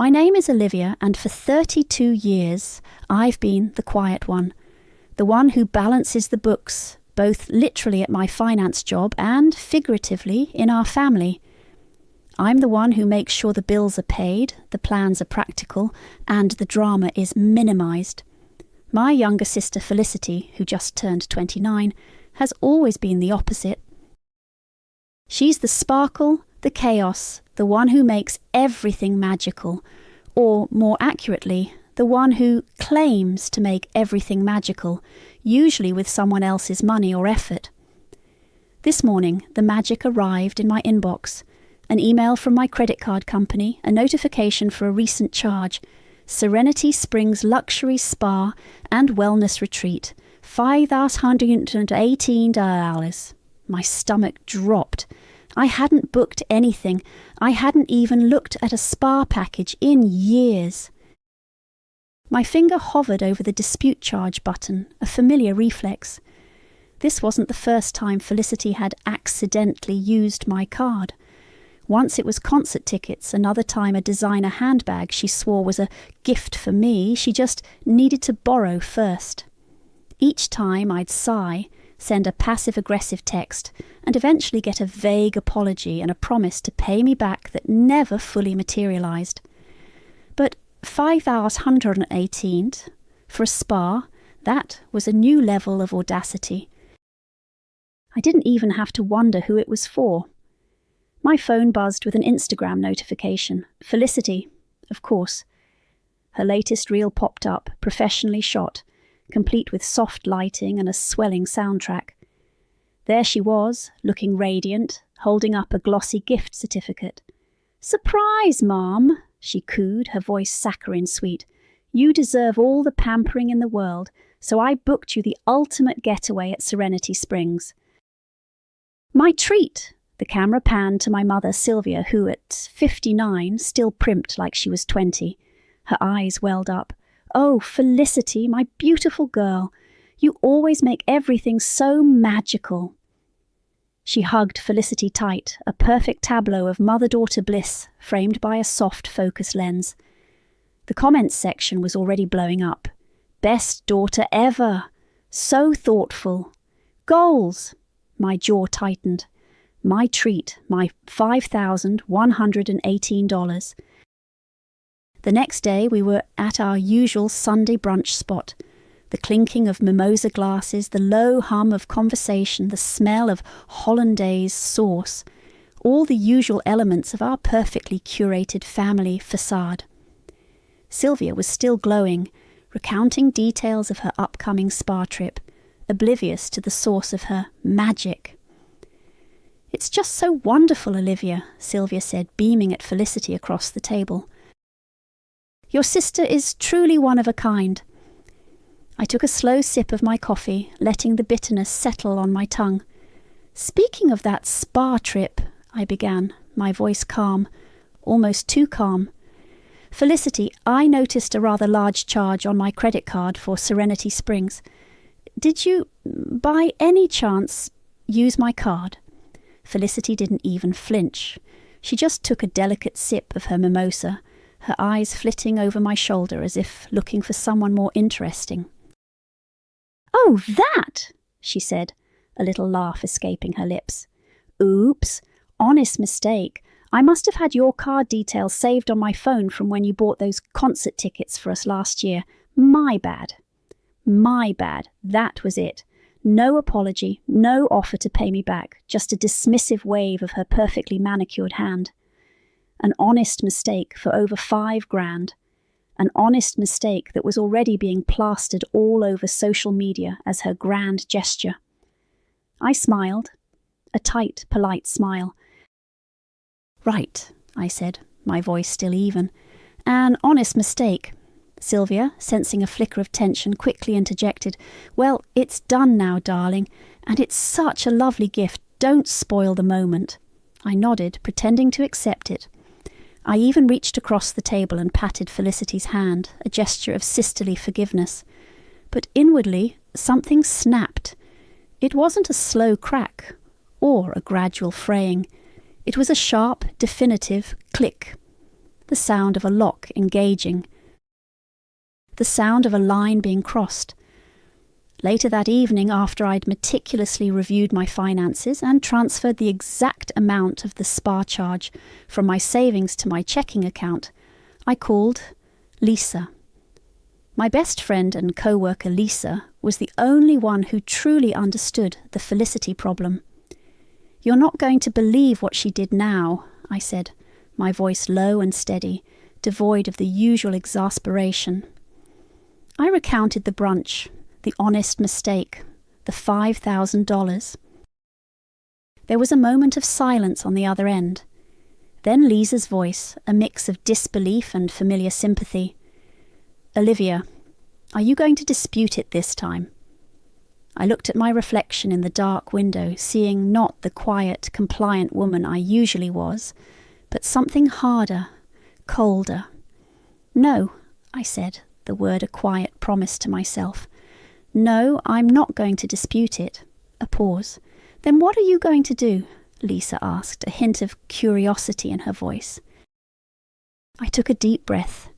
My name is Olivia, and for 32 years I've been the quiet one, the one who balances the books, both literally at my finance job and figuratively in our family. I'm the one who makes sure the bills are paid, the plans are practical, and the drama is minimised. My younger sister Felicity, who just turned 29, has always been the opposite. She's the sparkle, the chaos, the one who makes everything magical, or more accurately, the one who claims to make everything magical, usually with someone else's money or effort. This morning, the magic arrived in my inbox. An email from my credit card company, a notification for a recent charge, Serenity Springs Luxury Spa and Wellness Retreat, $5,118. My stomach dropped. I hadn't booked anything. I hadn't even looked at a spa package in years. My finger hovered over the dispute charge button, a familiar reflex. This wasn't the first time Felicity had accidentally used my card. Once it was concert tickets, another time a designer handbag she swore was a gift for me. She just needed to borrow first. Each time I'd sigh, send a passive-aggressive text, and eventually get a vague apology and a promise to pay me back that never fully materialised. But $5,118 for a spa, that was a new level of audacity. I didn't even have to wonder who it was for. My phone buzzed with an Instagram notification. Felicity, of course. Her latest reel popped up, professionally shot, complete with soft lighting and a swelling soundtrack. There she was, looking radiant, holding up a glossy gift certificate. "Surprise, Mom," she cooed, her voice saccharine sweet. "You deserve all the pampering in the world, so I booked you the ultimate getaway at Serenity Springs." "My treat!" The camera panned to my mother, Sylvia, who at 59 still primped like she was 20. Her eyes welled up. "Oh, Felicity, my beautiful girl, you always make everything so magical." She hugged Felicity tight, a perfect tableau of mother-daughter bliss framed by a soft focus lens. The comments section was already blowing up. "Best daughter ever! So thoughtful! Goals!" My jaw tightened. My treat, my $5,118. The next day we were at our usual Sunday brunch spot. The clinking of mimosa glasses, the low hum of conversation, the smell of hollandaise sauce, all the usual elements of our perfectly curated family facade. Sylvia was still glowing, recounting details of her upcoming spa trip, oblivious to the source of her magic. "It's just so wonderful, Olivia," Sylvia said, beaming at Felicity across the table. "Your sister is truly one of a kind." I took a slow sip of my coffee, letting the bitterness settle on my tongue. "Speaking of that spa trip," I began, my voice calm, almost too calm. "Felicity, I noticed a rather large charge on my credit card for Serenity Springs. Did you, by any chance, use my card?" Felicity didn't even flinch. She just took a delicate sip of her mimosa, her eyes flitting over my shoulder as if looking for someone more interesting. "Oh, that!" she said, a little laugh escaping her lips. "Oops, honest mistake. I must have had your card details saved on my phone from when you bought those concert tickets for us last year. My bad. My bad. That was it. No apology, no offer to pay me back, just a dismissive wave of her perfectly manicured hand. An honest mistake for over $5,000. An honest mistake that was already being plastered all over social media as her grand gesture. I smiled, a tight, polite smile. "Right," I said, my voice still even. "An honest mistake." Sylvia, sensing a flicker of tension, quickly interjected, "Well, it's done now, darling, and it's such a lovely gift. Don't spoil the moment." I nodded, pretending to accept it. I even reached across the table and patted Felicity's hand, a gesture of sisterly forgiveness. But inwardly, something snapped. It wasn't a slow crack, or a gradual fraying. It was a sharp, definitive click. the sound of a lock engaging, the sound of a line being crossed. Later that evening, after I'd meticulously reviewed my finances and transferred the exact amount of the spa charge from my savings to my checking account, I called Lisa. My best friend and co-worker Lisa was the only one who truly understood the Felicity problem. "You're not going to believe what she did now," I said, my voice low and steady, devoid of the usual exasperation. I recounted the brunch, the honest mistake, the $5,000. There was a moment of silence on the other end. Then Lisa's voice, a mix of disbelief and familiar sympathy. "Olivia, are you going to dispute it this time?" I looked at my reflection in the dark window, seeing not the quiet, compliant woman I usually was, but something harder, colder. "No," I said, the word a quiet promise to myself. "No, I'm not going to dispute it." A pause. "Then what are you going to do?" Lisa asked, a hint of curiosity in her voice. I took a deep breath,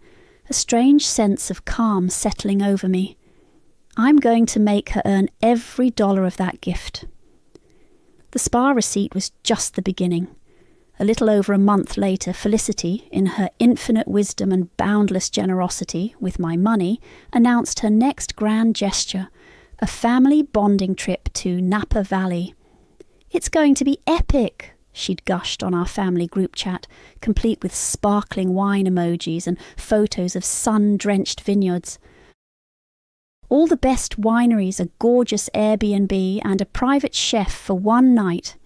a strange sense of calm settling over me. "I'm going to make her earn every dollar of that gift." The spa receipt was just the beginning. A little over a month later, Felicity, in her infinite wisdom and boundless generosity with my money, announced her next grand gesture, a family bonding trip to Napa Valley. "It's going to be epic," she'd gushed on our family group chat, complete with sparkling wine emojis and photos of sun-drenched vineyards. All the best wineries, a gorgeous Airbnb, and a private chef for one night.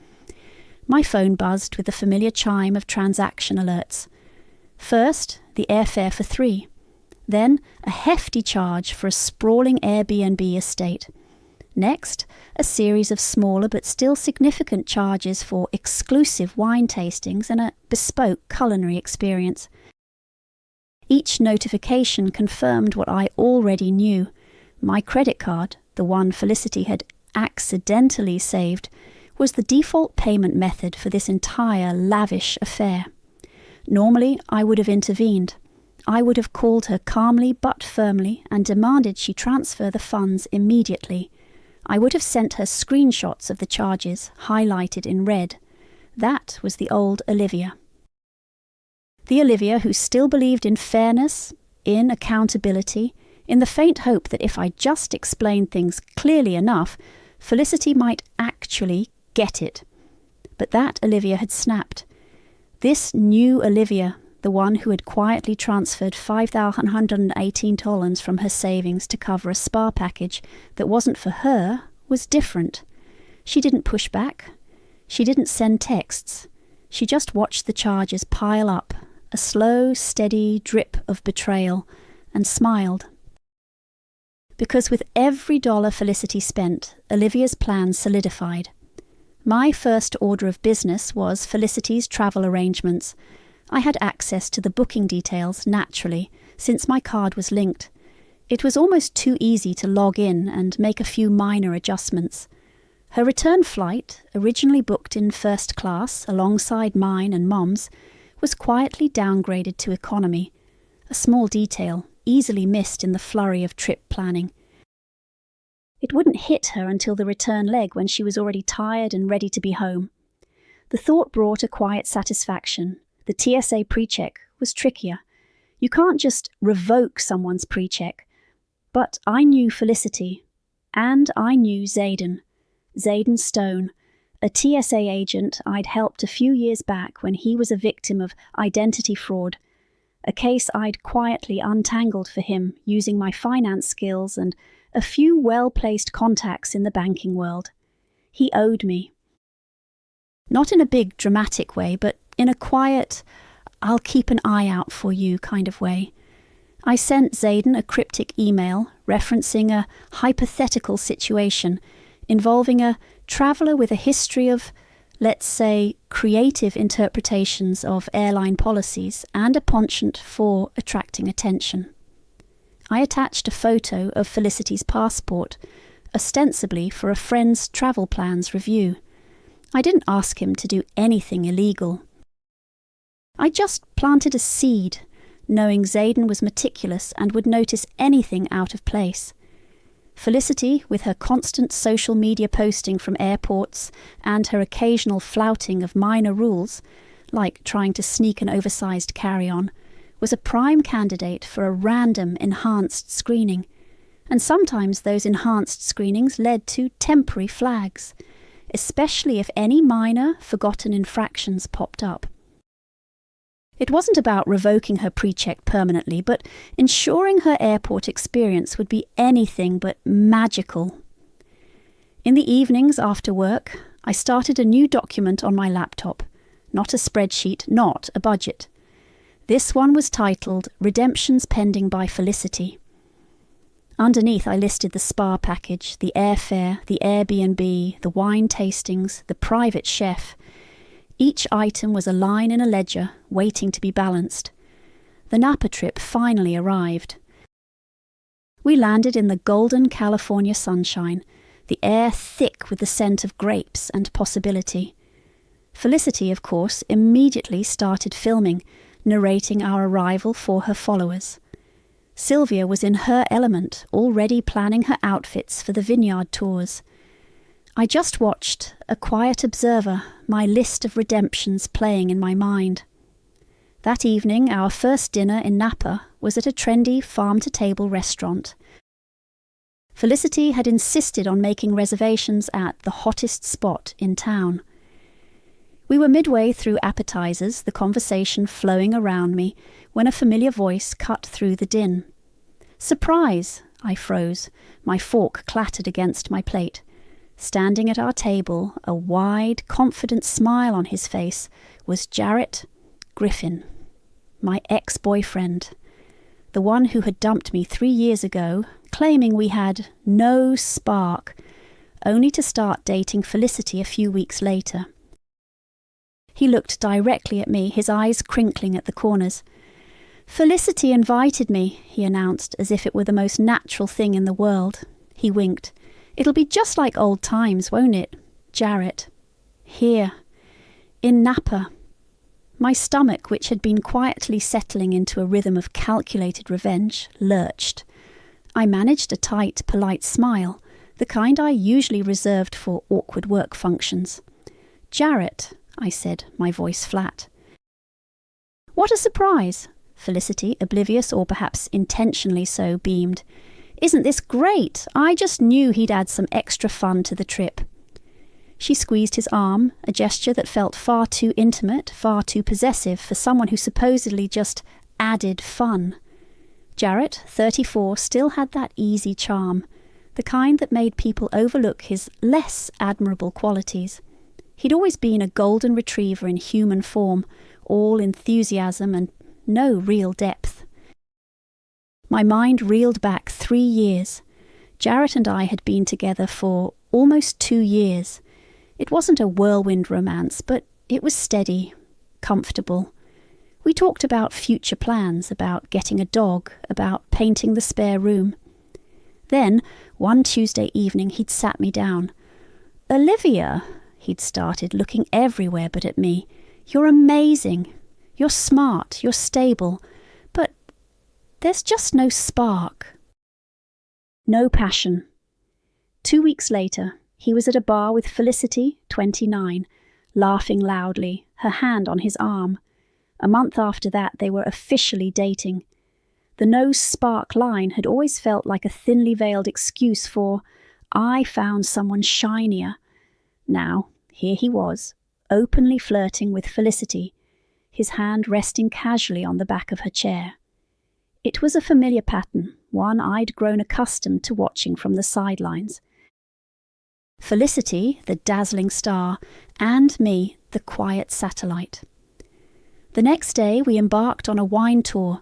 My phone buzzed with the familiar chime of transaction alerts. First, the airfare for 3. Then, a hefty charge for a sprawling Airbnb estate. Next, a series of smaller but still significant charges for exclusive wine tastings and a bespoke culinary experience. Each notification confirmed what I already knew. My credit card, the one Felicity had accidentally saved, was the default payment method for this entire lavish affair. Normally, I would have intervened. I would have called her calmly but firmly and demanded she transfer the funds immediately. I would have sent her screenshots of the charges, highlighted in red. That was the old Olivia. The Olivia who still believed in fairness, in accountability, in the faint hope that if I just explained things clearly enough, Felicity might actually get it. But that Olivia had snapped. This new Olivia, the one who had quietly transferred $5,118 from her savings to cover a spa package that wasn't for her, was different. She didn't push back. She didn't send texts. She just watched the charges pile up, a slow, steady drip of betrayal, and smiled. Because with every dollar Felicity spent, Olivia's plan solidified. My first order of business was Felicity's travel arrangements. I had access to the booking details naturally, since my card was linked. It was almost too easy to log in and make a few minor adjustments. Her return flight, originally booked in first class alongside mine and Mom's, was quietly downgraded to economy, a small detail easily missed in the flurry of trip planning. It wouldn't hit her until the return leg when she was already tired and ready to be home. The thought brought a quiet satisfaction. The TSA pre-check was trickier. You can't just revoke someone's pre-check. But I knew Felicity, and I knew Zayden Stone, a TSA agent I'd helped a few years back when he was a victim of identity fraud, a case I'd quietly untangled for him using my finance skills and a few well-placed contacts in the banking world. He owed me. Not in a big, dramatic way, but in a quiet, I'll keep an eye out for you kind of way. I sent Zayden a cryptic email referencing a hypothetical situation involving a traveller with a history of, let's say, creative interpretations of airline policies and a penchant for attracting attention. I attached a photo of Felicity's passport, ostensibly for a friend's travel plans review. I didn't ask him to do anything illegal. I just planted a seed, knowing Zayden was meticulous and would notice anything out of place. Felicity, with her constant social media posting from airports and her occasional flouting of minor rules, like trying to sneak an oversized carry-on, was a prime candidate for a random enhanced screening, and sometimes those enhanced screenings led to temporary flags, especially if any minor, forgotten infractions popped up. It wasn't about revoking her pre-check permanently, but ensuring her airport experience would be anything but magical. In the evenings after work, I started a new document on my laptop. Not a spreadsheet, not a budget. This one was titled Redemptions Pending by Felicity. Underneath I listed the spa package, the airfare, the Airbnb, the wine tastings, the private chef. Each item was a line in a ledger, waiting to be balanced. The Napa trip finally arrived. We landed in the golden California sunshine, the air thick with the scent of grapes and possibility. Felicity, of course, immediately started filming, narrating our arrival for her followers. Sylvia was in her element, already planning her outfits for the vineyard tours. I just watched, a quiet observer, my list of redemptions playing in my mind. That evening, our first dinner in Napa was at a trendy farm-to-table restaurant. Felicity had insisted on making reservations at the hottest spot in town. We were midway through appetizers, the conversation flowing around me, when a familiar voice cut through the din. "Surprise!" I froze. My fork clattered against my plate. Standing at our table, a wide, confident smile on his face, was Jarrett Griffin, my ex-boyfriend, the one who had dumped me 3 years ago, claiming we had no spark, only to start dating Felicity a few weeks later. He looked directly at me, his eyes crinkling at the corners. "Felicity invited me," he announced, as if it were the most natural thing in the world. He winked. "It'll be just like old times, won't it? Jarrett. Here. In Napa." My stomach, which had been quietly settling into a rhythm of calculated revenge, lurched. I managed a tight, polite smile, the kind I usually reserved for awkward work functions. "Jarrett," I said, my voice flat. "What a surprise!" Felicity, oblivious or perhaps intentionally so, beamed. "Isn't this great? I just knew he'd add some extra fun to the trip." She squeezed his arm, a gesture that felt far too intimate, far too possessive for someone who supposedly just added fun. Jarrett, 34, still had that easy charm, the kind that made people overlook his less admirable qualities. He'd always been a golden retriever in human form, all enthusiasm and no real depth. My mind reeled back 3 years. Jarrett and I had been together for almost 2 years. It wasn't a whirlwind romance, but it was steady, comfortable. We talked about future plans, about getting a dog, about painting the spare room. Then, one Tuesday evening, he'd sat me down. "Olivia," he'd started, looking everywhere but at me, "you're amazing. You're smart, you're stable, but there's just no spark. No passion." 2 weeks later, he was at a bar with Felicity, 29, laughing loudly, her hand on his arm. A month after that, they were officially dating. The no spark line had always felt like a thinly veiled excuse for, "I found someone shinier." Now, here he was, openly flirting with Felicity, his hand resting casually on the back of her chair. It was a familiar pattern, one I'd grown accustomed to watching from the sidelines. Felicity, the dazzling star, and me, the quiet satellite. The next day we embarked on a wine tour.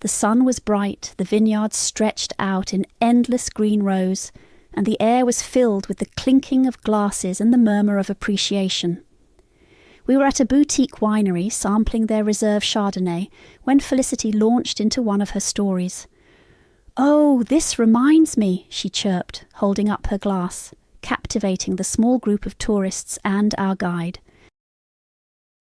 The sun was bright, the vineyards stretched out in endless green rows, and the air was filled with the clinking of glasses and the murmur of appreciation. We were at a boutique winery sampling their reserve Chardonnay when Felicity launched into one of her stories. "Oh, this reminds me," she chirped, holding up her glass, captivating the small group of tourists and our guide.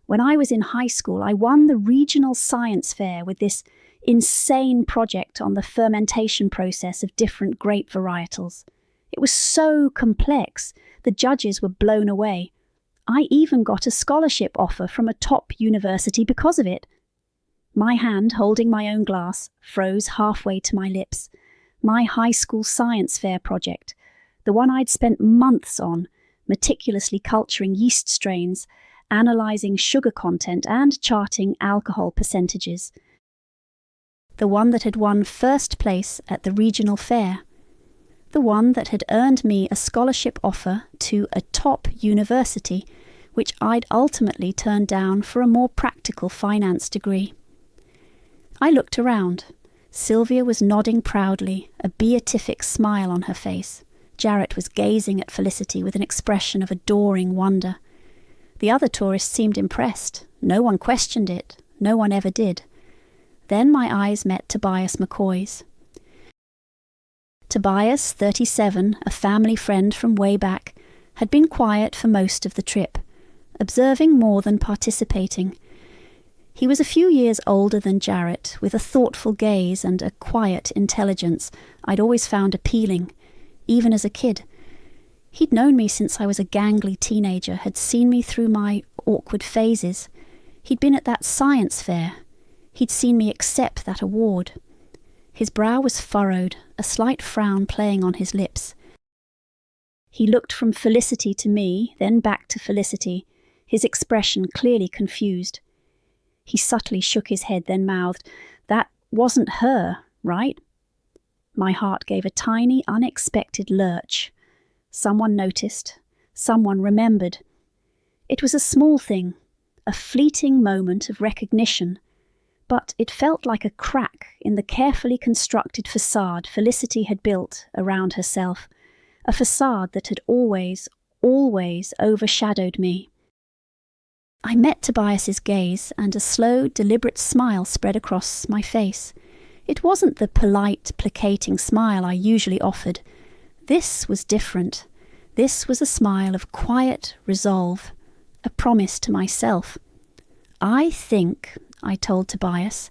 When I was in high school, I won the regional science fair with this insane project on the fermentation process of different grape varietals. It was so complex, the judges were blown away. I even got a scholarship offer from a top university because of it. My hand, holding my own glass, froze halfway to my lips. My high school science fair project, the one I'd spent months on, meticulously culturing yeast strains, analysing sugar content and charting alcohol percentages. The one that had won first place at the regional fair. The one that had earned me a scholarship offer to a top university, which I'd ultimately turned down for a more practical finance degree. I looked around. Sylvia was nodding proudly, a beatific smile on her face. Jarrett was gazing at Felicity with an expression of adoring wonder. The other tourists seemed impressed. No one questioned it. No one ever did. Then my eyes met Tobias McCoy's. Tobias, 37, a family friend from way back, had been quiet for most of the trip, observing more than participating. He was a few years older than Jarrett, with a thoughtful gaze and a quiet intelligence I'd always found appealing, even as a kid. He'd known me since I was a gangly teenager, had seen me through my awkward phases. He'd been at that science fair. He'd seen me accept that award. His brow was furrowed, a slight frown playing on his lips. He looked from Felicity to me, then back to Felicity, his expression clearly confused. He subtly shook his head, then mouthed, "That wasn't her, right?" My heart gave a tiny, unexpected lurch. Someone noticed. Someone remembered. It was a small thing, a fleeting moment of recognition, but it felt like a crack in the carefully constructed facade Felicity had built around herself, a facade that had always overshadowed me. I met Tobias's gaze, and a slow, deliberate smile spread across my face. It wasn't the polite, placating smile I usually offered. This was different. This was a smile of quiet resolve, a promise to myself. "I think," I told Tobias,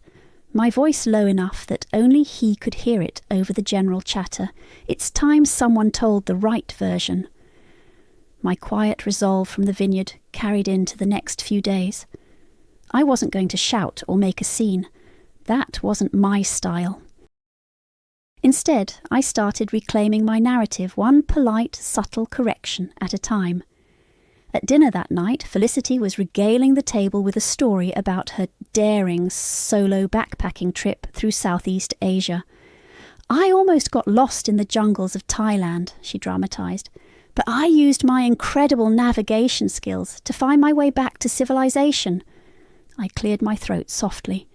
my voice low enough that only he could hear it over the general chatter, "it's time someone told the right version." My quiet resolve from the vineyard carried into the next few days. I wasn't going to shout or make a scene. That wasn't my style. Instead, I started reclaiming my narrative, one polite, subtle correction at a time. At dinner that night, Felicity was regaling the table with a story about her daring solo backpacking trip through Southeast Asia. "I almost got lost in the jungles of Thailand," she dramatized, "but I used my incredible navigation skills to find my way back to civilization." I cleared my throat softly.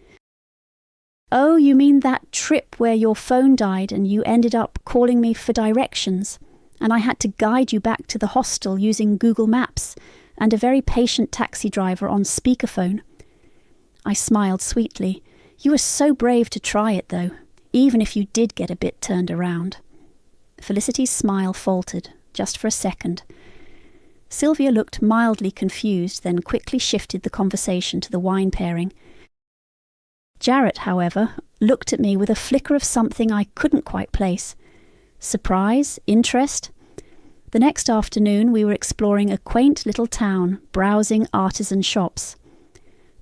"Oh, you mean that trip where your phone died and you ended up calling me for directions, and I had to guide you back to the hostel using Google Maps and a very patient taxi driver on speakerphone?" I smiled sweetly. "You were so brave to try it, though, even if you did get a bit turned around." Felicity's smile faltered, just for a second. Sylvia looked mildly confused, then quickly shifted the conversation to the wine pairing. Jarrett, however, looked at me with a flicker of something I couldn't quite place. Surprise? Interest? The next afternoon we were exploring a quaint little town, browsing artisan shops.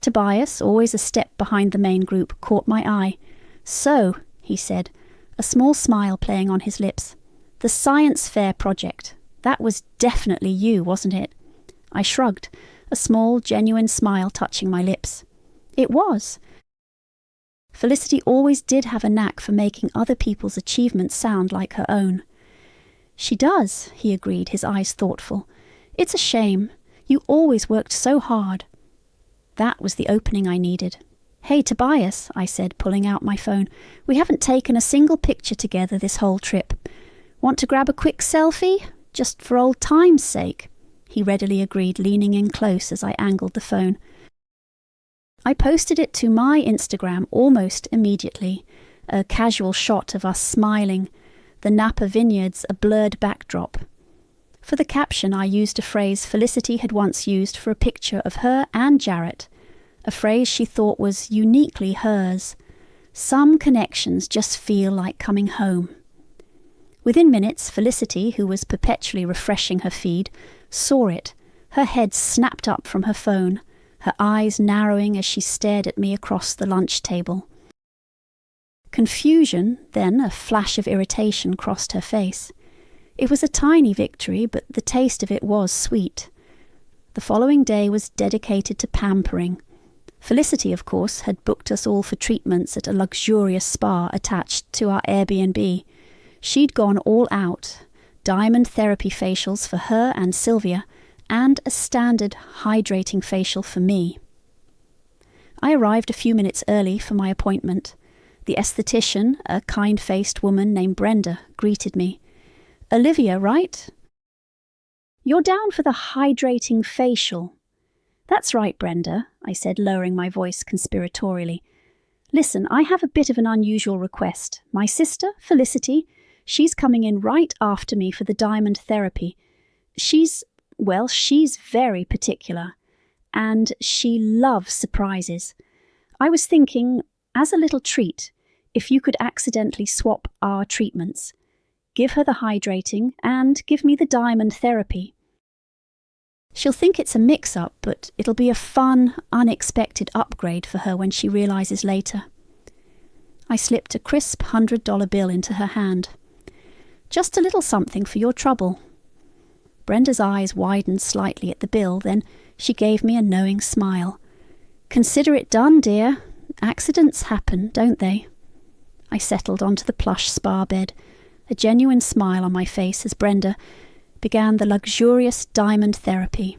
Tobias, always a step behind the main group, caught my eye. "So," he said, a small smile playing on his lips, "the science fair project. That was definitely you, wasn't it?" I shrugged, a small, genuine smile touching my lips. "It was." Felicity always did have a knack for making other people's achievements sound like her own. "She does," he agreed, his eyes thoughtful. "It's a shame. You always worked so hard." That was the opening I needed. "Hey, Tobias," I said, pulling out my phone. "We haven't taken a single picture together this whole trip. Want to grab a quick selfie? Just for old time's sake." He readily agreed, leaning in close as I angled the phone. I posted it to my Instagram almost immediately, a casual shot of us smiling, the Napa vineyards a blurred backdrop. For the caption, I used a phrase Felicity had once used for a picture of her and Jarrett, a phrase she thought was uniquely hers. Some connections just feel like coming home. Within minutes, Felicity, who was perpetually refreshing her feed, saw it. Her head snapped up from her phone, her eyes narrowing as she stared at me across the lunch table. Confusion, then a flash of irritation crossed her face. It was a tiny victory, but the taste of it was sweet. The following day was dedicated to pampering. Felicity, of course, had booked us all for treatments at a luxurious spa attached to our Airbnb. She'd gone all out, diamond therapy facials for her and Sylvia, and a standard hydrating facial for me. I arrived a few minutes early for my appointment. The esthetician, a kind-faced woman named Brenda, greeted me. "Olivia, right?" "You're down for the hydrating facial." "That's right, Brenda," I said, lowering my voice conspiratorially. "Listen, I have a bit of an unusual request. My sister, Felicity, she's coming in right after me for the diamond therapy. She's very particular, and she loves surprises. I was thinking, as a little treat, if you could accidentally swap our treatments. Give her the hydrating and give me the diamond therapy. She'll think it's a mix-up, but it'll be a fun, unexpected upgrade for her when she realizes later." I slipped a crisp $100 bill into her hand. "Just a little something for your trouble." Brenda's eyes widened slightly at the bill, then she gave me a knowing smile. "Consider it done, dear. Accidents happen, don't they?" I settled onto the plush spa bed, a genuine smile on my face as Brenda began the luxurious diamond therapy.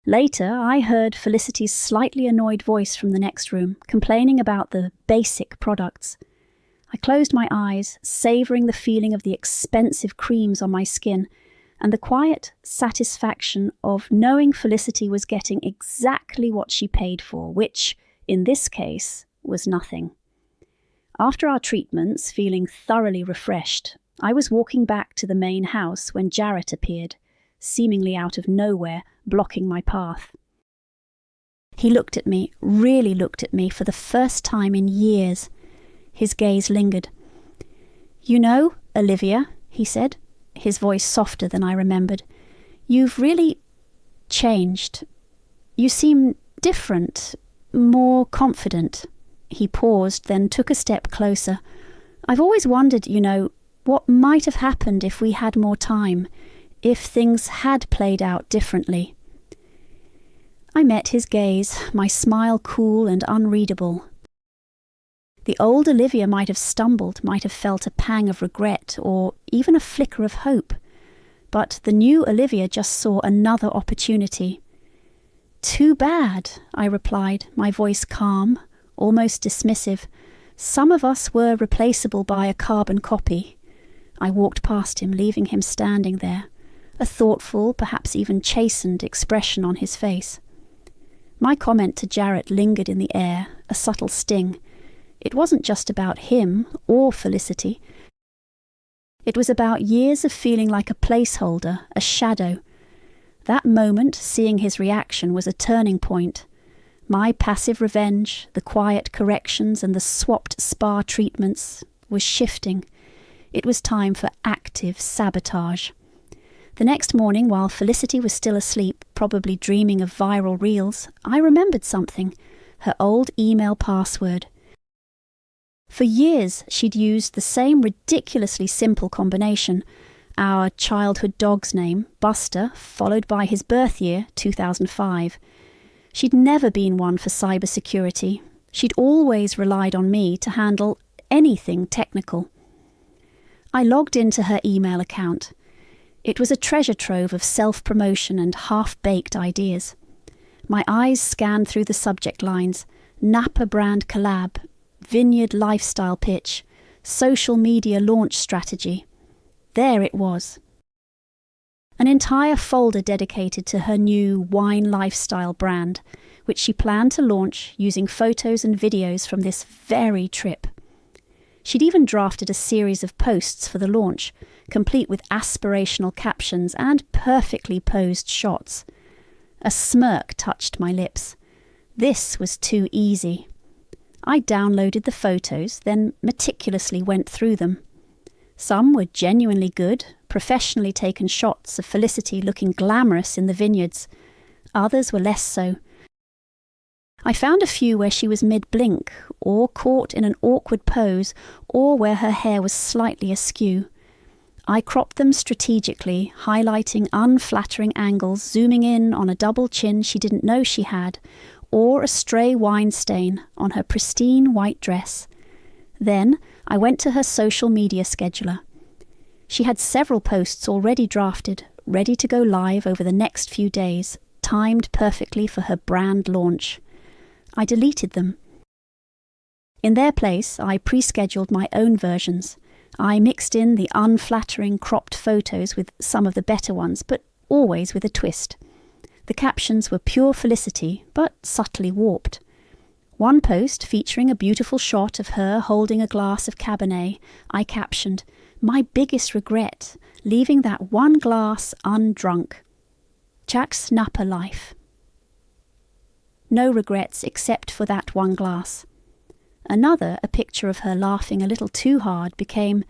Later, I heard Felicity's slightly annoyed voice from the next room, complaining about the basic products. I closed my eyes, savouring the feeling of the expensive creams on my skin and the quiet satisfaction of knowing Felicity was getting exactly what she paid for, which, in this case, was nothing. After our treatments, feeling thoroughly refreshed, I was walking back to the main house when Jarrett appeared, seemingly out of nowhere, blocking my path. He looked at me, really looked at me for the first time in years. His gaze lingered. "You know, Olivia," he said, his voice softer than I remembered, "you've really changed. You seem different, more confident." He paused, then took a step closer. "I've always wondered, what might have happened if we had more time, if things had played out differently." I met his gaze, my smile cool and unreadable. The old Olivia might have stumbled, might have felt a pang of regret, or even a flicker of hope. But the new Olivia just saw another opportunity. "Too bad," I replied, my voice calm, almost dismissive. "Some of us were replaceable by a carbon copy." I walked past him, leaving him standing there, a thoughtful, perhaps even chastened expression on his face. My comment to Jarrett lingered in the air, a subtle sting. It wasn't just about him or Felicity. It was about years of feeling like a placeholder, a shadow. That moment, seeing his reaction, was a turning point. My passive revenge, the quiet corrections and the swapped spa treatments was shifting. It was time for active sabotage. The next morning, while Felicity was still asleep, probably dreaming of viral reels, I remembered something, her old email password. For years, she'd used the same ridiculously simple combination, our childhood dog's name, Buster, followed by his birth year, 2005. She'd never been one for cybersecurity. She'd always relied on me to handle anything technical. I logged into her email account. It was a treasure trove of self-promotion and half-baked ideas. My eyes scanned through the subject lines: Napa brand collab, vineyard lifestyle pitch, social media launch strategy. There it was. An entire folder dedicated to her new wine lifestyle brand, which she planned to launch using photos and videos from this very trip. She'd even drafted a series of posts for the launch, complete with aspirational captions and perfectly posed shots. A smirk touched my lips. This was too easy. I downloaded the photos, then meticulously went through them. Some were genuinely good, professionally taken shots of Felicity looking glamorous in the vineyards. Others were less so. I found a few where she was mid-blink, or caught in an awkward pose, or where her hair was slightly askew. I cropped them strategically, highlighting unflattering angles, zooming in on a double chin she didn't know she had, or a stray wine stain on her pristine white dress. Then I went to her social media scheduler. She had several posts already drafted, ready to go live over the next few days, timed perfectly for her brand launch. I deleted them. In their place, I pre-scheduled my own versions. I mixed in the unflattering cropped photos with some of the better ones, but always with a twist. The captions were pure Felicity, but subtly warped. One post featuring a beautiful shot of her holding a glass of Cabernet, I captioned, "My biggest regret, leaving that one glass undrunk. Jack's Napa life. No regrets except for that one glass." Another, a picture of her laughing a little too hard, became,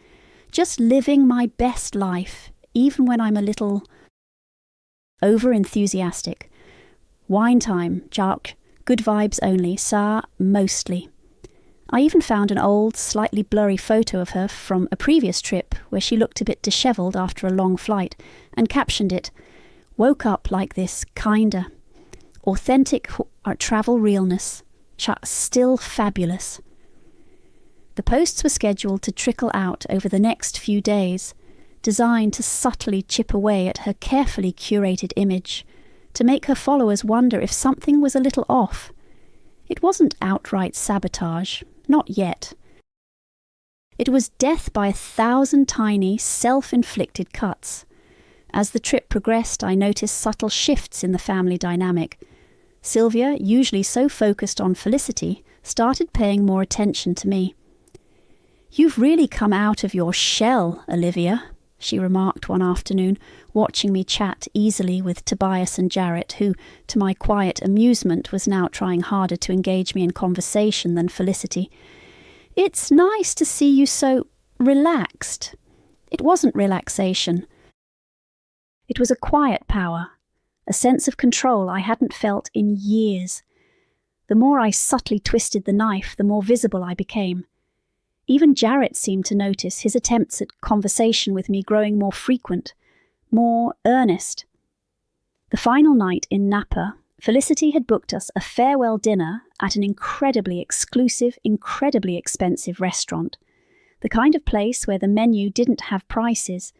"Just living my best life, even when I'm a little over-enthusiastic. Wine time, Jack. Good vibes only, ça, mostly." I even found an old, slightly blurry photo of her from a previous trip where she looked a bit dishevelled after a long flight, and captioned it, "Woke up like this, kinda. Authentic travel realness. Still fabulous." The posts were scheduled to trickle out over the next few days, designed to subtly chip away at her carefully curated image, to make her followers wonder if something was a little off. It wasn't outright sabotage, not yet. It was death by 1,000 tiny, self-inflicted cuts. As the trip progressed, I noticed subtle shifts in the family dynamic. Sylvia, usually so focused on Felicity, started paying more attention to me. "You've really come out of your shell, Olivia," she remarked one afternoon, watching me chat easily with Tobias and Jarrett, who, to my quiet amusement, was now trying harder to engage me in conversation than Felicity. "It's nice to see you so relaxed." It wasn't relaxation. It was a quiet power, a sense of control I hadn't felt in years. The more I subtly twisted the knife, the more visible I became. Even Jarrett seemed to notice, his attempts at conversation with me growing more frequent, more earnest. The final night in Napa, Felicity had booked us a farewell dinner at an incredibly exclusive, incredibly expensive restaurant, the kind of place where the menu didn't have prices.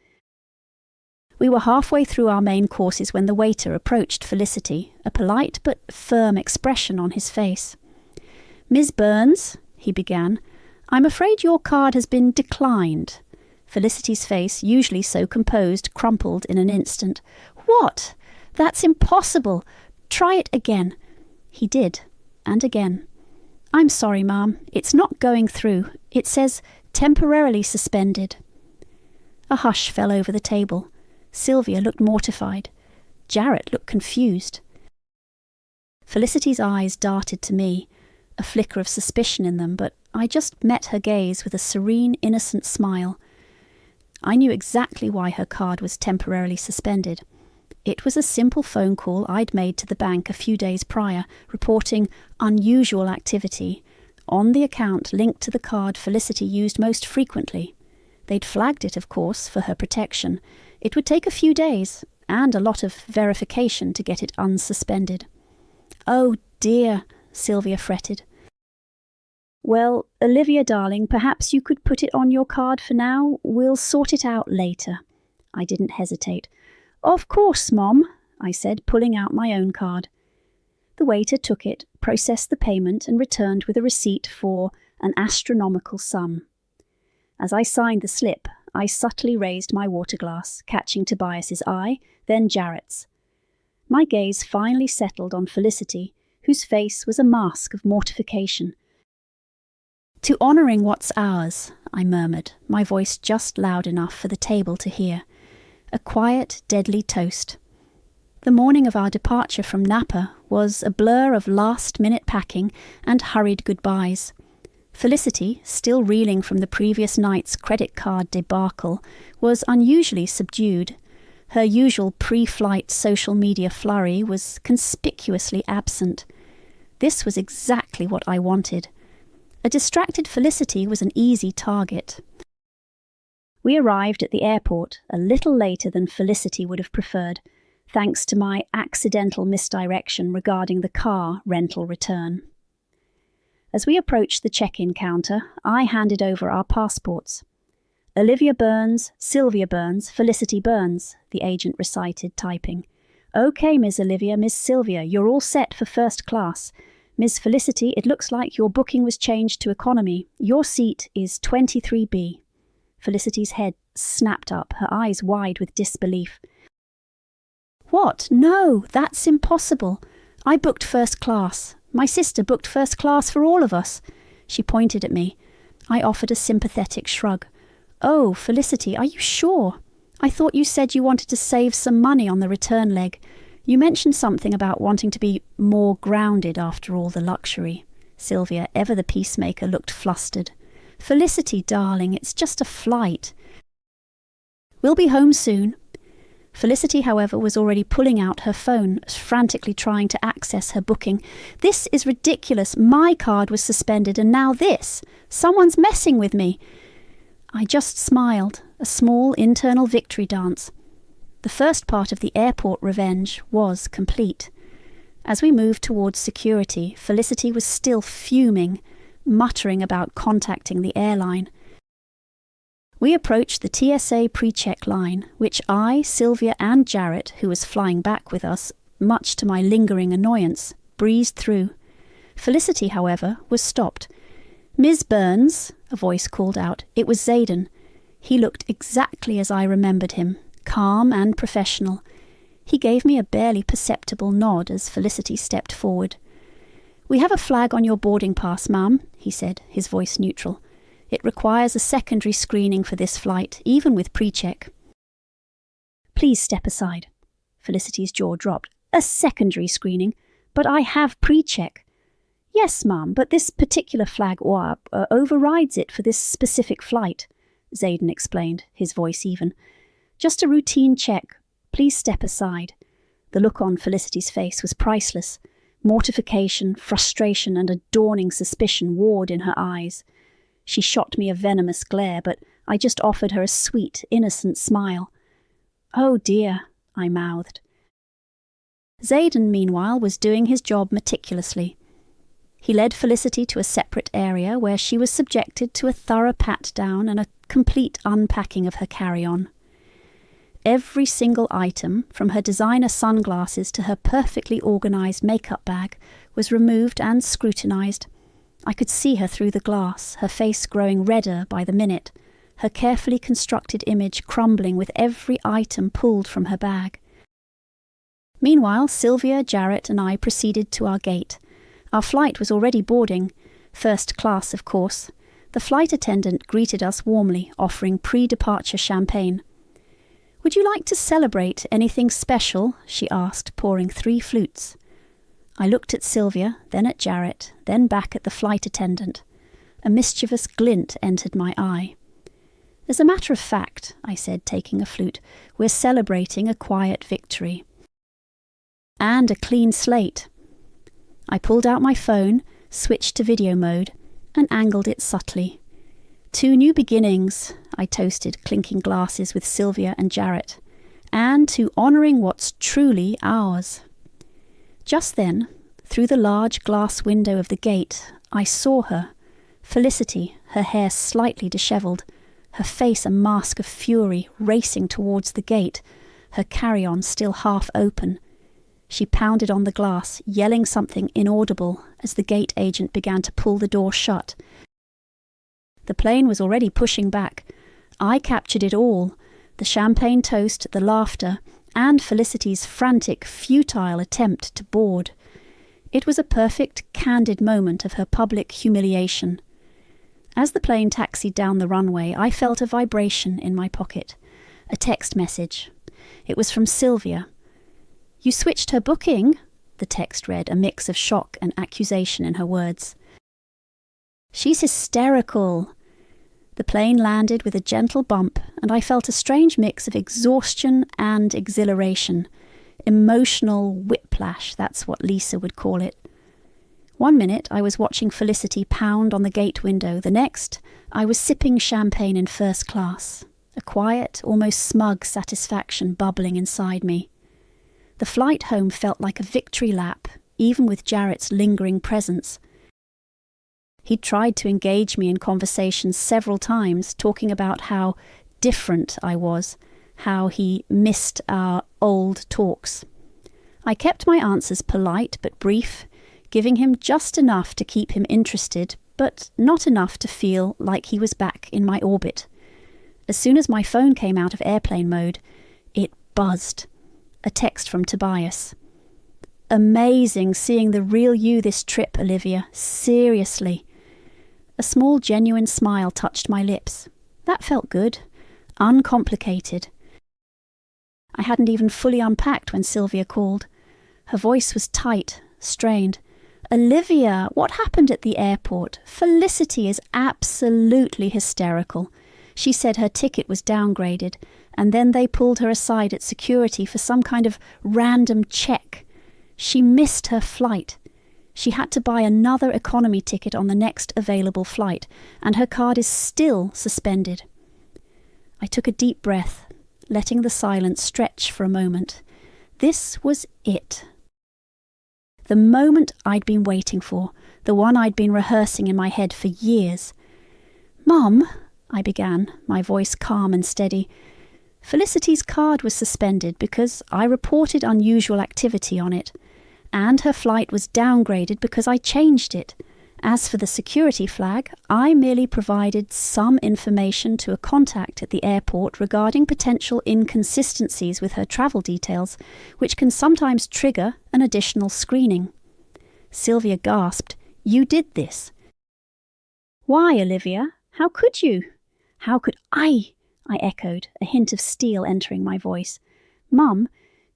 We were halfway through our main courses when the waiter approached Felicity, a polite but firm expression on his face. "Ms. Burns," he began, "I'm afraid your card has been declined." Felicity's face, usually so composed, crumpled in an instant. "What? That's impossible. Try it again." He did, and again. "I'm sorry, ma'am. It's not going through. It says temporarily suspended." A hush fell over the table. Sylvia looked mortified. Jarrett looked confused. Felicity's eyes darted to me, a flicker of suspicion in them, but I just met her gaze with a serene, innocent smile. I knew exactly why her card was temporarily suspended. It was a simple phone call I'd made to the bank a few days prior, reporting unusual activity on the account linked to the card Felicity used most frequently. They'd flagged it, of course, for her protection. It would take a few days, and a lot of verification to get it unsuspended. "Oh dear," Sylvia fretted. "Well, Olivia, darling, perhaps you could put it on your card for now. We'll sort it out later." I didn't hesitate. "Of course, Mom," I said, pulling out my own card. The waiter took it, processed the payment, and returned with a receipt for an astronomical sum. As I signed the slip, I subtly raised my water glass, catching Tobias's eye, then Jarrett's. My gaze finally settled on Felicity, whose face was a mask of mortification. To honouring what's ours, I murmured, my voice just loud enough for the table to hear. A quiet, deadly toast. The morning of our departure from Napa was a blur of last-minute packing and hurried goodbyes. Felicity, still reeling from the previous night's credit card debacle, was unusually subdued. Her usual pre-flight social media flurry was conspicuously absent. This was exactly what I wanted. A distracted Felicity was an easy target. We arrived at the airport a little later than Felicity would have preferred, thanks to my accidental misdirection regarding the car rental return. As we approached the check-in counter, I handed over our passports. Olivia Burns, Sylvia Burns, Felicity Burns, the agent recited, typing. Okay, Miss Olivia, Miss Sylvia, you're all set for first class. Miss Felicity, it looks like your booking was changed to economy. Your seat is 23B. Felicity's head snapped up, her eyes wide with disbelief. What? No, that's impossible. I booked first class. My sister booked first class for all of us. She pointed at me. I offered a sympathetic shrug. Oh, Felicity, are you sure? I thought you said you wanted to save some money on the return leg. You mentioned something about wanting to be more grounded after all the luxury. Sylvia, ever the peacemaker, looked flustered. Felicity, darling, it's just a flight. We'll be home soon. Felicity, however, was already pulling out her phone, frantically trying to access her booking. This is ridiculous. My card was suspended and now this. Someone's messing with me. I just smiled, a small internal victory dance. The first part of the airport revenge was complete. As we moved towards security, Felicity was still fuming, muttering about contacting the airline. We approached the TSA pre-check line, which I, Sylvia and Jarrett, who was flying back with us, much to my lingering annoyance, breezed through. Felicity, however, was stopped. Ms. Burns, a voice called out. It was Zayden. He looked exactly as I remembered him, calm and professional. He gave me a barely perceptible nod as Felicity stepped forward. We have a flag on your boarding pass, ma'am, he said, his voice neutral. It requires a secondary screening for this flight, even with pre-check. Please step aside. Felicity's jaw dropped. A secondary screening? But I have pre-check. Yes, ma'am, but this particular flag overrides it for this specific flight, Zayden explained, his voice even. Just a routine check. Please step aside. The look on Felicity's face was priceless. Mortification, frustration, and a dawning suspicion warred in her eyes. She shot me a venomous glare, but I just offered her a sweet, innocent smile. Oh dear, I mouthed. Zayden, meanwhile, was doing his job meticulously. He led Felicity to a separate area where she was subjected to a thorough pat-down and a complete unpacking of her carry-on. Every single item, from her designer sunglasses to her perfectly organised makeup bag, was removed and scrutinised. I could see her through the glass, her face growing redder by the minute, her carefully constructed image crumbling with every item pulled from her bag. Meanwhile, Sylvia, Jarrett and I proceeded to our gate. Our flight was already boarding, first class of course. The flight attendant greeted us warmly, offering pre-departure champagne. Would you like to celebrate anything special? She asked, pouring 3 flutes. I looked at Sylvia, then at Jarrett, then back at the flight attendant. A mischievous glint entered my eye. As a matter of fact, I said, taking a flute, we're celebrating a quiet victory. And a clean slate. I pulled out my phone, switched to video mode, and angled it subtly. 2 new beginnings, I toasted, clinking glasses with Sylvia and Jarrett, and to honouring what's truly ours. Just then, through the large glass window of the gate, I saw her, Felicity, her hair slightly dishevelled, her face a mask of fury, racing towards the gate, her carry-on still half open. She pounded on the glass, yelling something inaudible as the gate agent began to pull the door shut. The plane was already pushing back. I captured it all, the champagne toast, the laughter, and Felicity's frantic, futile attempt to board. It was a perfect, candid moment of her public humiliation. As the plane taxied down the runway, I felt a vibration in my pocket. A text message. It was from Sylvia. "You switched her booking?" The text read, a mix of shock and accusation in her words. "She's hysterical." The plane landed with a gentle bump, and I felt a strange mix of exhaustion and exhilaration. Emotional whiplash, that's what Lisa would call it. One minute I was watching Felicity pound on the gate window. The next, I was sipping champagne in first class. A quiet, almost smug satisfaction bubbling inside me. The flight home felt like a victory lap, even with Jarrett's lingering presence. He'd tried to engage me in conversation several times, talking about how different I was, how he missed our old talks. I kept my answers polite but brief, giving him just enough to keep him interested, but not enough to feel like he was back in my orbit. As soon as my phone came out of airplane mode, it buzzed. A text from Tobias. "Amazing seeing the real you this trip, Olivia. Seriously." A small, genuine smile touched my lips. That felt good. Uncomplicated. I hadn't even fully unpacked when Sylvia called. Her voice was tight, strained. "Olivia, what happened at the airport? Felicity is absolutely hysterical. She said her ticket was downgraded, and then they pulled her aside at security for some kind of random check. She missed her flight. She had to buy another economy ticket on the next available flight, and her card is still suspended." I took a deep breath, letting the silence stretch for a moment. This was it. The moment I'd been waiting for, the one I'd been rehearsing in my head for years. "Mum," I began, my voice calm and steady. "Felicity's card was suspended because I reported unusual activity on it, and her flight was downgraded because I changed it. As for the security flag, I merely provided some information to a contact at the airport regarding potential inconsistencies with her travel details, which can sometimes trigger an additional screening." Sylvia gasped. "You did this?" "Why, Olivia? How could you?" "How could I echoed, a hint of steel entering my voice. "Mum,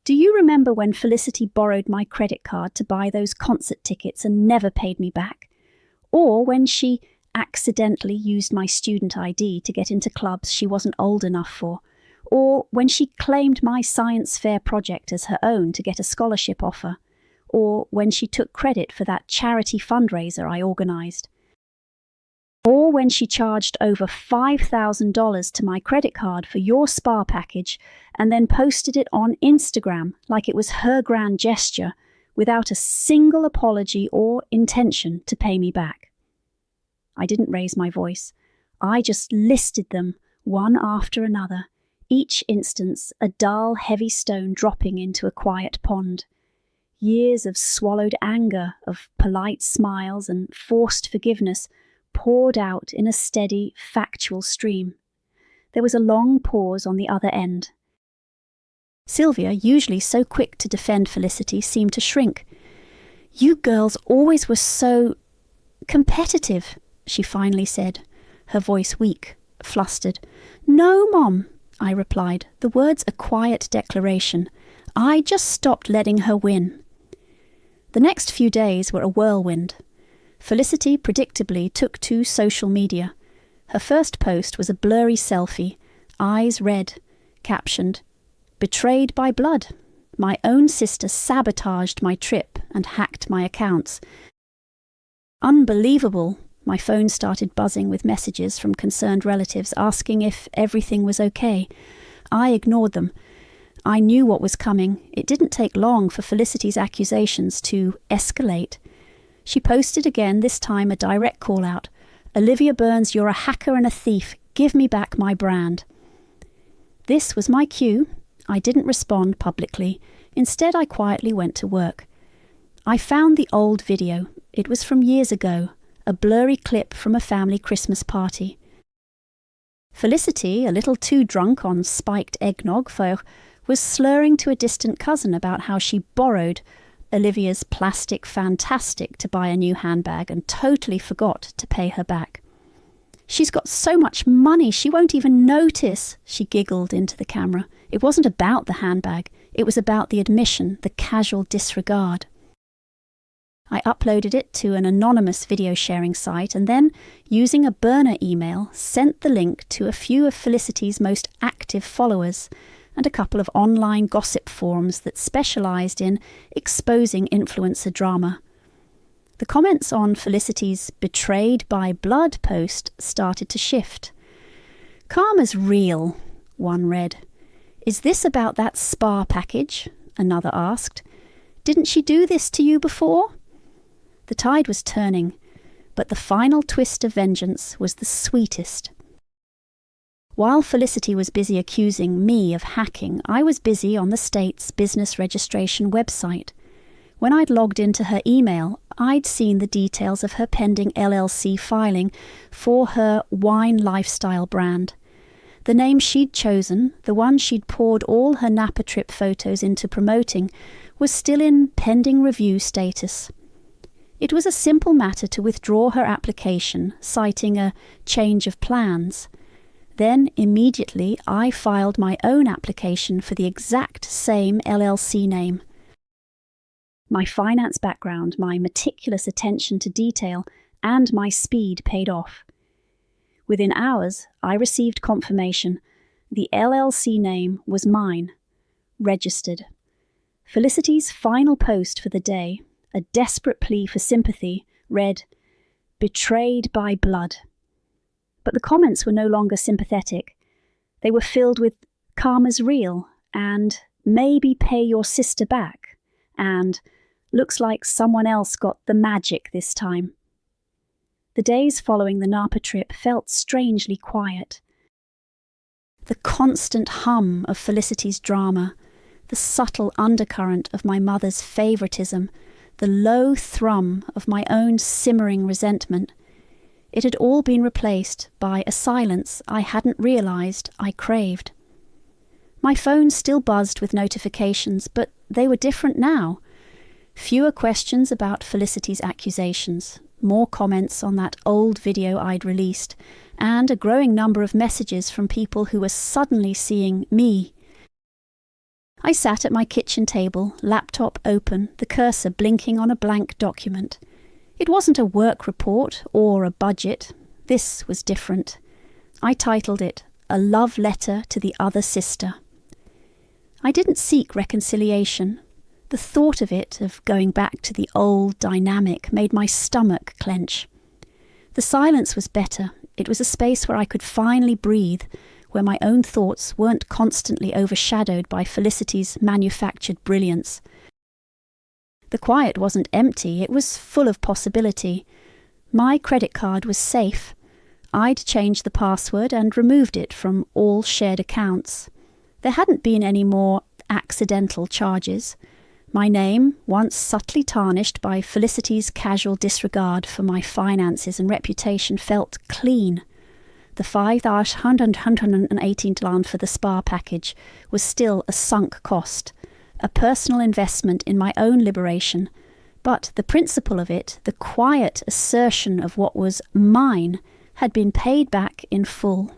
do you remember when Felicity borrowed my credit card to buy those concert tickets and never paid me back? Or when she accidentally used my student ID to get into clubs she wasn't old enough for? Or when she claimed my science fair project as her own to get a scholarship offer? Or when she took credit for that charity fundraiser I organised? Or when she charged over $5,000 to my credit card for your spa package and then posted it on Instagram like it was her grand gesture without a single apology or intention to pay me back?" I didn't raise my voice. I just listed them one after another, each instance a dull, heavy stone dropping into a quiet pond. Years of swallowed anger, of polite smiles and forced forgiveness poured out in a steady, factual stream. There was a long pause on the other end. Sylvia, usually so quick to defend Felicity, seemed to shrink. "You girls always were so competitive," she finally said, her voice weak, flustered. "No, Mom," I replied, the words a quiet declaration. "I just stopped letting her win." The next few days were a whirlwind. Felicity predictably took to social media. Her first post was a blurry selfie, eyes red, captioned, "Betrayed by blood. My own sister sabotaged my trip and hacked my accounts." Unbelievable. My phone started buzzing with messages from concerned relatives asking if everything was okay. I ignored them. I knew what was coming. It didn't take long for Felicity's accusations to escalate. She posted again, this time a direct call-out. "Olivia Burns, you're a hacker and a thief. Give me back my brand." This was my cue. I didn't respond publicly. Instead, I quietly went to work. I found the old video. It was from years ago, a blurry clip from a family Christmas party. Felicity, a little too drunk on spiked eggnog, was slurring to a distant cousin about how she borrowed Olivia's plastic fantastic to buy a new handbag and totally forgot to pay her back. She's got so much money, she won't even notice, she giggled into the camera. It wasn't about the handbag, it was about the admission, the casual disregard. I uploaded it to an anonymous video sharing site and then, using a burner email, sent the link to a few of Felicity's most active followers and a couple of online gossip forums that specialised in exposing influencer drama. The comments on Felicity's Betrayed by Blood post started to shift. "Karma's real," one read. "Is this about that spa package?" another asked. "Didn't she do this to you before?" The tide was turning, but the final twist of vengeance was the sweetest. While Felicity was busy accusing me of hacking, I was busy on the state's business registration website. When I'd logged into her email, I'd seen the details of her pending LLC filing for her wine lifestyle brand. The name she'd chosen, the one she'd poured all her Napa trip photos into promoting, was still in pending review status. It was a simple matter to withdraw her application, citing a change of plans. Then, immediately, I filed my own application for the exact same LLC name. My finance background, my meticulous attention to detail, and my speed paid off. Within hours, I received confirmation. The LLC name was mine, registered. Felicity's final post for the day, a desperate plea for sympathy, read, "Betrayed by blood." But the comments were no longer sympathetic. They were filled with "Karma's real," and "Maybe pay your sister back," and "Looks like someone else got the magic this time." The days following the Napa trip felt strangely quiet. The constant hum of Felicity's drama, the subtle undercurrent of my mother's favouritism, the low thrum of my own simmering resentment, it had all been replaced by a silence I hadn't realised I craved. My phone still buzzed with notifications, but they were different now. Fewer questions about Felicity's accusations, more comments on that old video I'd released, and a growing number of messages from people who were suddenly seeing me. I sat at my kitchen table, laptop open, the cursor blinking on a blank document. It wasn't a work report or a budget. This was different. I titled it, "A Love Letter to the Other Sister." I didn't seek reconciliation. The thought of it, of going back to the old dynamic, made my stomach clench. The silence was better. It was a space where I could finally breathe, where my own thoughts weren't constantly overshadowed by Felicity's manufactured brilliance. The quiet wasn't empty, it was full of possibility. My credit card was safe. I'd changed the password and removed it from all shared accounts. There hadn't been any more accidental charges. My name, once subtly tarnished by Felicity's casual disregard for my finances and reputation, felt clean. The $518 for the spa package was still a sunk cost, a personal investment in my own liberation, but the principle of it, the quiet assertion of what was mine, had been paid back in full.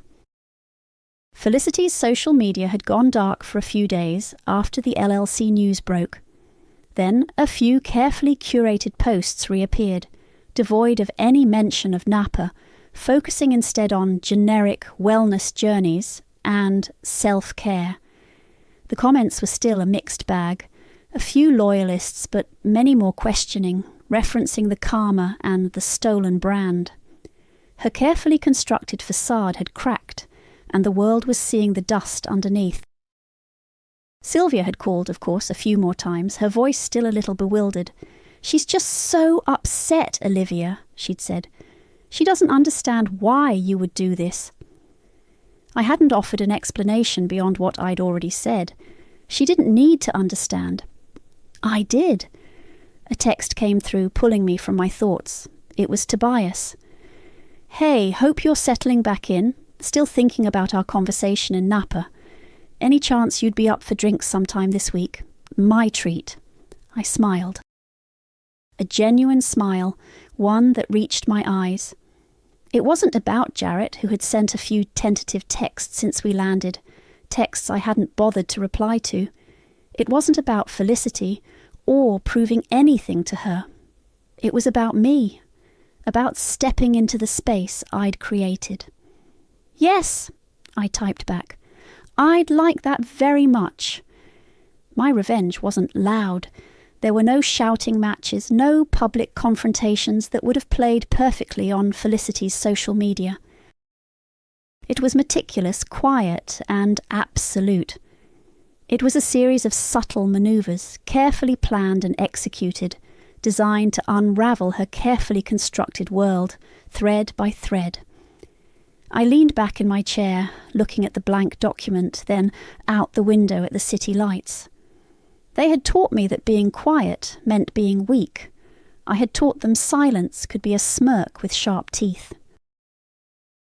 Felicity's social media had gone dark for a few days after the LLC news broke. Then a few carefully curated posts reappeared, devoid of any mention of Napa, focusing instead on generic wellness journeys and self-care. The comments were still a mixed bag, a few loyalists but many more questioning, referencing the karma and the stolen brand. Her carefully constructed facade had cracked, and the world was seeing the dust underneath. Sylvia had called, of course, a few more times, her voice still a little bewildered. "She's just so upset, Olivia," she'd said. "She doesn't understand why you would do this." I hadn't offered an explanation beyond what I'd already said. She didn't need to understand. I did. A text came through, pulling me from my thoughts. It was Tobias. "Hey, hope you're settling back in. Still thinking about our conversation in Napa. Any chance you'd be up for drinks sometime this week? My treat." I smiled. A genuine smile, one that reached my eyes. It wasn't about Jarrett, who had sent a few tentative texts since we landed, texts I hadn't bothered to reply to. It wasn't about Felicity, or proving anything to her. It was about me, about stepping into the space I'd created. "Yes," I typed back. "I'd like that very much." My revenge wasn't loud. There were no shouting matches, no public confrontations that would have played perfectly on Felicity's social media. It was meticulous, quiet, and absolute. It was a series of subtle manoeuvres, carefully planned and executed, designed to unravel her carefully constructed world, thread by thread. I leaned back in my chair, looking at the blank document, then out the window at the city lights. They had taught me that being quiet meant being weak. I had taught them silence could be a smirk with sharp teeth.